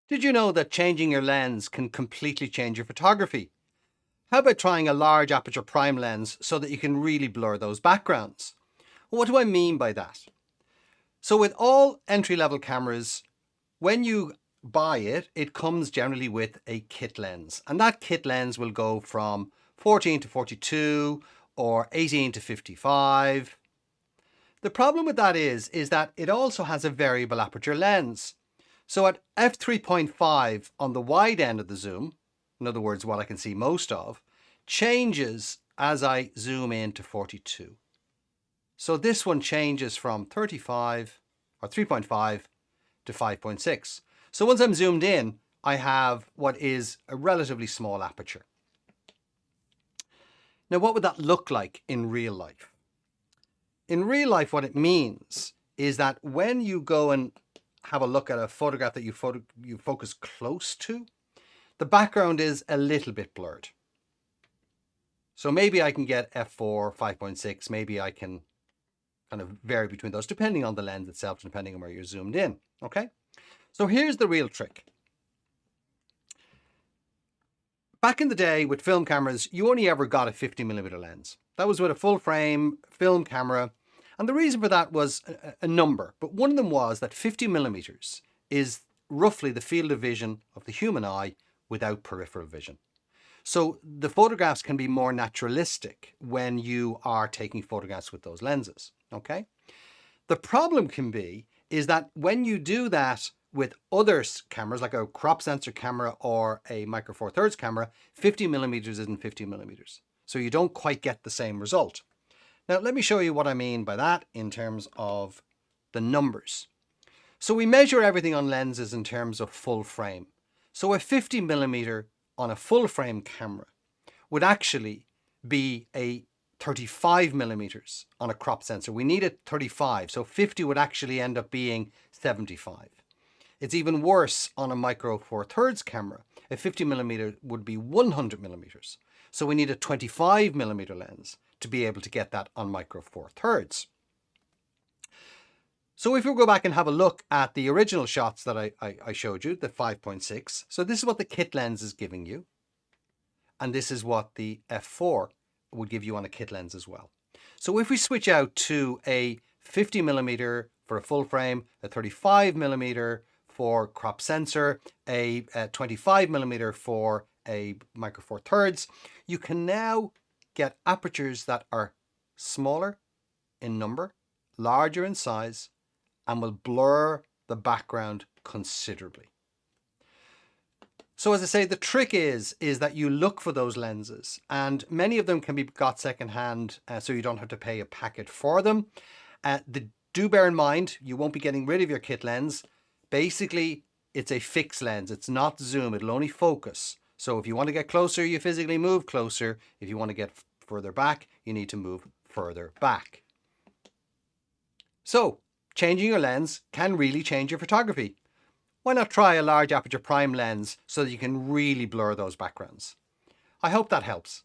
Did you know that changing your lens can completely change your photography? How about trying a large aperture prime lens so that you can really blur those backgrounds? What do I mean by that? So with all entry-level cameras, when you buy it, it comes generally with a kit lens. And that kit lens will go from 14 to 42 or 18 to 55. The problem with that is that it also has a variable aperture lens. So at f3.5 on the wide end of the zoom, in other words, what I can see most of, changes as I zoom in to 42. So this one changes from 35 or 3.5 to 5.6. So once I'm zoomed in, I have what is a relatively small aperture. Now, what would that look like in real life? In real life, what it means is that when you go and have a look at a photograph that you focus close to, the background is a little bit blurred. So maybe I can get f4, 5.6, maybe I can kind of vary between those depending on the lens itself, depending on where you're zoomed in, okay? So here's the real trick. Back in the day with film cameras, you only ever got a 50mm lens. That was with a full frame film camera. And the reason for that was a number, but one of them was that 50mm is roughly the field of vision of the human eye without peripheral vision. So the photographs can be more naturalistic when you are taking photographs with those lenses, okay? The problem can be is that when you do that with other cameras, like a crop sensor camera or a micro four thirds camera, 50mm isn't 50mm. So you don't quite get the same result. Now, let me show you what I mean by that in terms of the numbers. So we measure everything on lenses in terms of full frame. So a 50mm on a full frame camera would actually be a 35mm on a crop sensor. We need a 35, so 50 would actually end up being 75. It's even worse on a micro four thirds camera. A 50mm would be 100mm. So we need a 25mm lens to be able to get that on micro four thirds. So if we go back and have a look at the original shots that I showed you, the 5.6. So this is what the kit lens is giving you. And this is what the f4 would give you on a kit lens as well. So if we switch out to a 50mm for a full frame, a 35mm for crop sensor, a 25mm for a micro four thirds, you can now get apertures that are smaller in number, larger in size, and will blur the background considerably. So as I say, the trick is that you look for those lenses, and many of them can be got secondhand, so you don't have to pay a packet for them. Do bear in mind, you won't be getting rid of your kit lens. Basically, it's a fixed lens. It's not zoom. It'll only focus. So if you want to get closer, you physically move closer. If you want to get further back, you need to move further back. So changing your lens can really change your photography. Why not try a large aperture prime lens so that you can really blur those backgrounds? I hope that helps.